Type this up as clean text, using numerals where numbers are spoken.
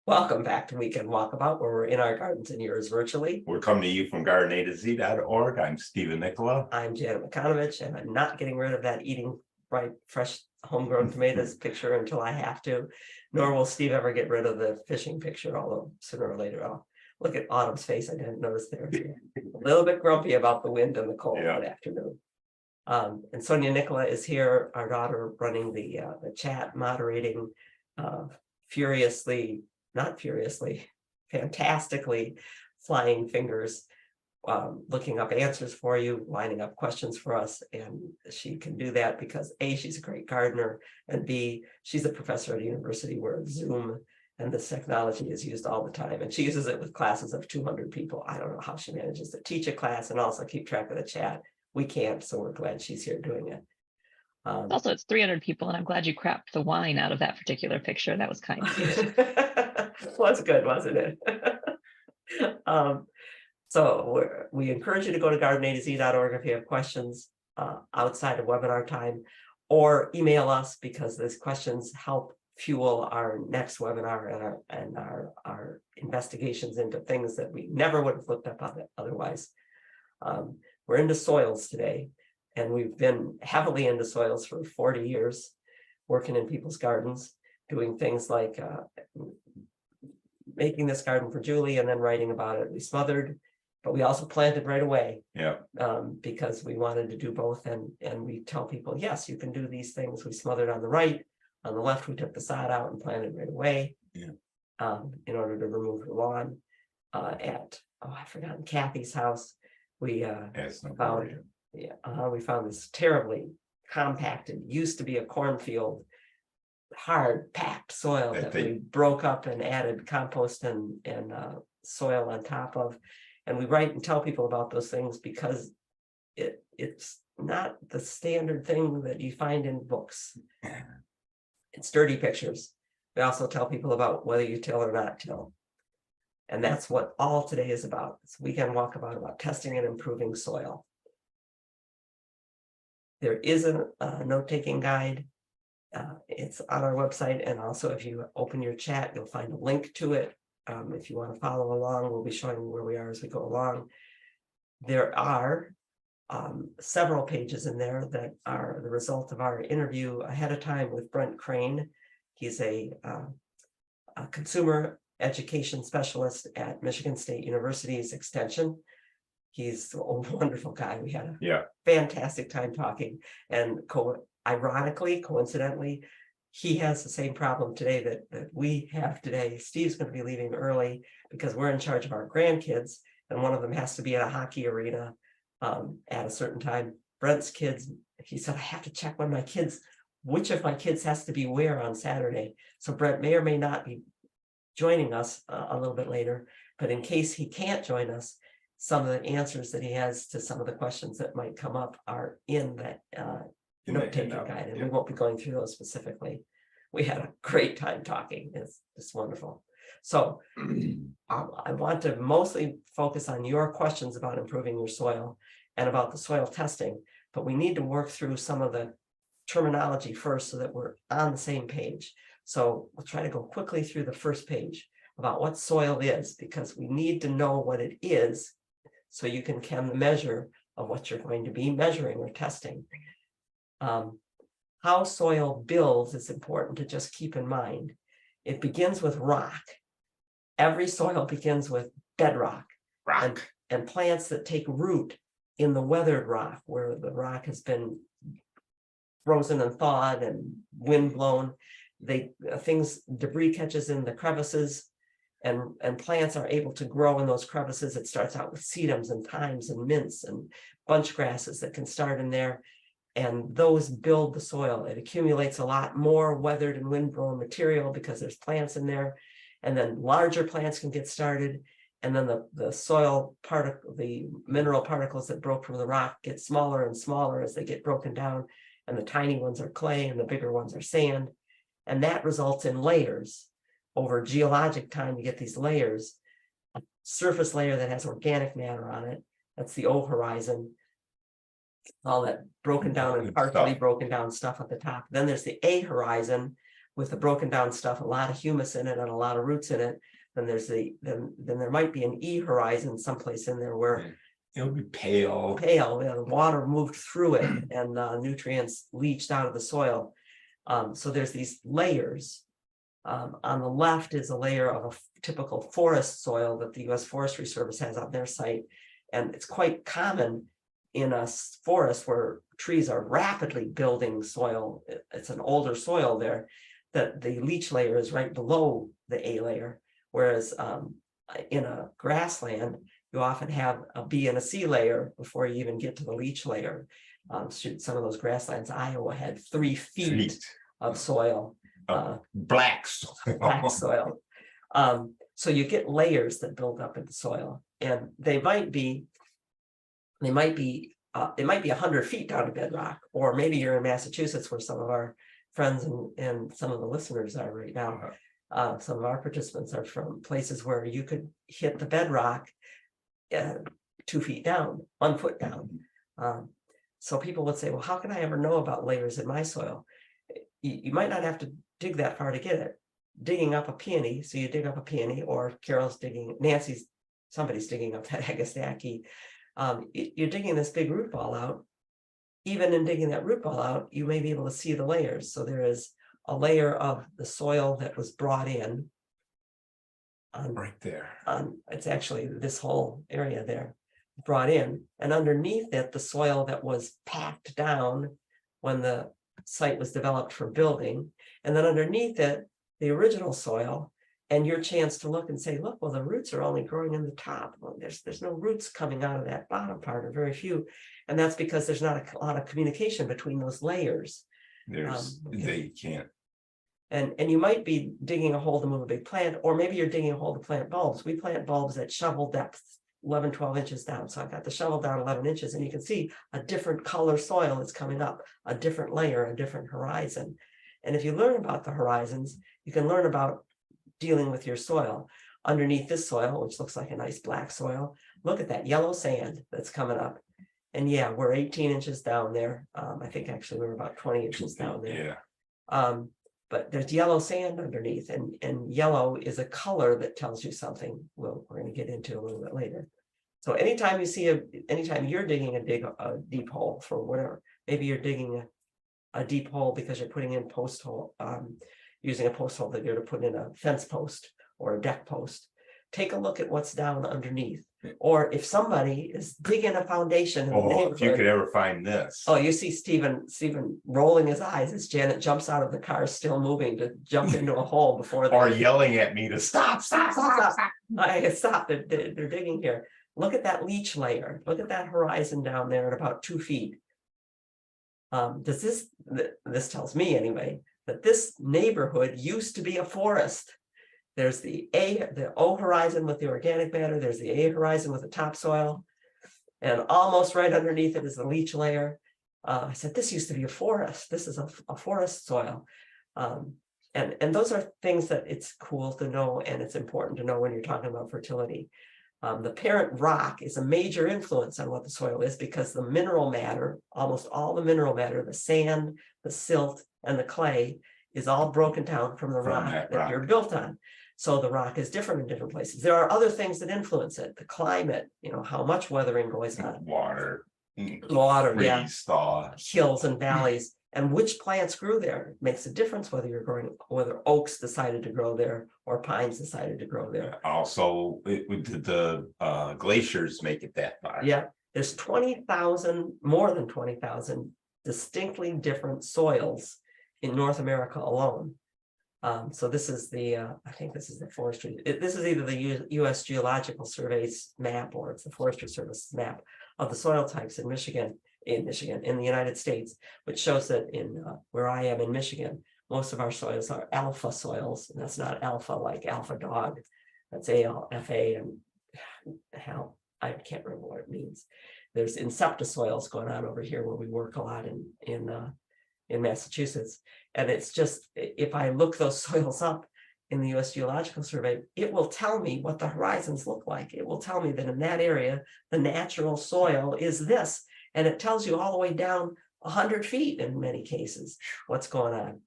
Welcome back to Weekend Walkabout, where we're in our gardens and yours virtually. We're coming to you from gardenatozz.org. I'm Stephen Nicola. I'm Janet McConovich, and I'm not getting rid of that eating bright, fresh, homegrown tomatoes picture until I have to, nor will Steve ever get rid of the fishing picture, although sooner or later I'll look at Autumn's face. I didn't notice there. A little bit grumpy about the wind and the cold that afternoon. And Sonia Nicola is here, our daughter, running the chat, moderating fantastically flying fingers, looking up answers for you, lining up questions for us. And she can do that because A, she's a great gardener, and B, she's a professor at a university where Zoom and this technology is used all the time. And she uses it with classes of 200 people. I don't know how she manages to teach a class and also keep track of the chat. We can't, so we're glad she's here doing it. Also, it's 300 people, and I'm glad you crapped the wine out of that particular picture. That was kind of you. Was good, wasn't it? So we encourage you to go to gardenatozz.org if you have questions outside of webinar time, or email us because these questions help fuel our next webinar and our investigations into things that we never would have looked up otherwise. We're into soils today. And we've been heavily into soils for 40 years, working in people's gardens, doing things like making this garden for Julie and then writing about it. We smothered, but we also planted right away. Yeah. Because we wanted to do both. And we tell people, yes, you can do these things. We smothered on the right. On the left, we took the sod out and planted right away. Yeah. In order to remove the lawn. I've forgotten Kathy's house. We found. Yeah, we found this terribly compacted, used to be a cornfield, hard packed soil that we broke up and added compost and soil on top of. And we write and tell people about those things because it's not the standard thing that you find in books. It's dirty pictures. We also tell people about whether you till or not till. And that's what all today is about. It's Weekend Walkabout about testing and improving soil. There is a note-taking guide. It's on our website, and also if you open your chat, you'll find a link to it. If you want to follow along, we'll be showing you where we are as we go along. There are several pages in there that are the result of our interview ahead of time with Brent Crane. He's a consumer education specialist at Michigan State University's Extension. He's a wonderful guy. We had a fantastic time talking, and coincidentally, he has the same problem today that we have today. Steve's going to be leaving early because we're in charge of our grandkids, and one of them has to be at a hockey arena at a certain time. Brent's kids, he said, I have to check which of my kids has to be where on Saturday. So Brent may or may not be joining us a little bit later, but in case he can't join us, some of the answers that he has to some of the questions that might come up are in that note-taking guide, and we won't be going through those specifically. We had a great time talking. It's wonderful. So I want to mostly focus on your questions about improving your soil and about the soil testing, but we need to work through some of the terminology first so that we're on the same page. So we'll try to go quickly through the first page about what soil is, because we need to know what it is so you can the measure of what you're going to be measuring or testing. How soil builds is important to just keep in mind. It begins with rock. Every soil begins with bedrock. And plants that take root in the weathered rock, where the rock has been frozen and thawed and wind blown. Debris catches in the crevices, and plants are able to grow in those crevices. It starts out with sedums and thymes and mints and bunch grasses that can start in there, and those build the soil. It accumulates a lot more weathered and wind-blown material because there's plants in there, and then larger plants can get started, and then the soil the mineral particles that broke from the rock get smaller and smaller as they get broken down, and the tiny ones are clay and the bigger ones are sand, and that results in layers. Over geologic time, you get these layers. A surface layer that has organic matter on it, that's the O horizon. All that broken down and partially broken down stuff at the top. Then there's the A horizon, with the broken down stuff, a lot of humus in it and a lot of roots in it, then there's then there might be an E horizon someplace in there where It'll be pale. the water moved through it and nutrients leached out of the soil. So there's these layers. On the left is a layer of a typical forest soil that the U.S. Forestry Service has on their site. And it's quite common in a forest where trees are rapidly building soil. It's an older soil there, that the leach layer is right below the A layer. Whereas in a grassland, you often have a B and a C layer before you even get to the leach layer. Some of those grasslands, Iowa had 3 feet of soil. Black soil. Black soil. So you get layers that build up in the soil, and it might be 100 feet down to bedrock, or maybe you're in Massachusetts where some of our friends and some of the listeners are right now. Some of our participants are from places where you could hit the bedrock 2 feet down, 1 foot down. So people would say, well, how can I ever know about layers in my soil? You might not have to dig that far to get it. Digging up a peony, so you dig up a peony, or somebody's digging up that Agastache. You're digging this big root ball out. Even in digging that root ball out, you may be able to see the layers. So there is a layer of the soil that was brought in. Right there. It's actually this whole area there brought in, and underneath it, the soil that was packed down when the site was developed for building, and then underneath it, the original soil, and your chance to look and say, look, well, the roots are only growing in the top. Well, there's no roots coming out of that bottom part, or very few, and that's because there's not a lot of communication between those layers. They can't. And you might be digging a hole to move a big plant, or maybe you're digging a hole to plant bulbs. We plant bulbs at shovel depth, 11, 12 inches down. So I've got the shovel down 11 inches, and you can see a different color soil that's coming up, a different layer, a different horizon. And if you learn about the horizons, you can learn about dealing with your soil. Underneath this soil, which looks like a nice black soil, look at that yellow sand that's coming up. And yeah, we're 18 inches down there. I think actually we're about 20 inches down there. Yeah. But there's yellow sand underneath, and yellow is a color that tells you something. We're going to get into a little bit later. So anytime you're digging a deep hole for whatever, maybe you're digging a deep hole because you're putting in post hole, using a post hole that you're to put in a fence post or a deck post. Take a look at what's down underneath. Or if somebody is digging a foundation in the neighborhood, if you could ever find this. Oh, you see Stephen rolling his eyes as Janet jumps out of the car, still moving, to jump into a hole before they Or yelling at me to stop. I stop. They're digging here. Look at that leach layer. Look at that horizon down there at about 2 feet. This tells me anyway that this neighborhood used to be a forest. There's the O horizon with the organic matter. There's the A horizon with the topsoil. And almost right underneath it is the leach layer. I said, this used to be a forest. This is a forest soil. And those are things that it's cool to know, and it's important to know when you're talking about fertility. The parent rock is a major influence on what the soil is, because the mineral matter, almost all the mineral matter, the sand, the silt, and the clay, is all broken down from the rock that you're built on. So the rock is different in different places. There are other things that influence it. The climate, how much weathering goes on. Water, yeah. Thaw. Hills and valleys, and which plants grew there. It makes a difference whether whether oaks decided to grow there or pines decided to grow there. Also, did the glaciers make it that far? Yeah, there's 20,000, more than 20,000 distinctly different soils in North America alone. So this is I think this is the forestry. This is either the U.S. Geological Survey's map, or it's the Forestry Service's map of the soil types in the United States, which shows that in where I am in Michigan, most of our soils are alpha soils, and that's not alpha like alpha dog. That's ALFA, and hell, I can't remember what it means. There's incepta soils going on over here where we work a lot in Massachusetts. And it's just, if I look those soils up in the U.S. Geological Survey, it will tell me what the horizons look like. It will tell me that in that area, the natural soil is this. And it tells you all the way down 100 feet in many cases what's going on.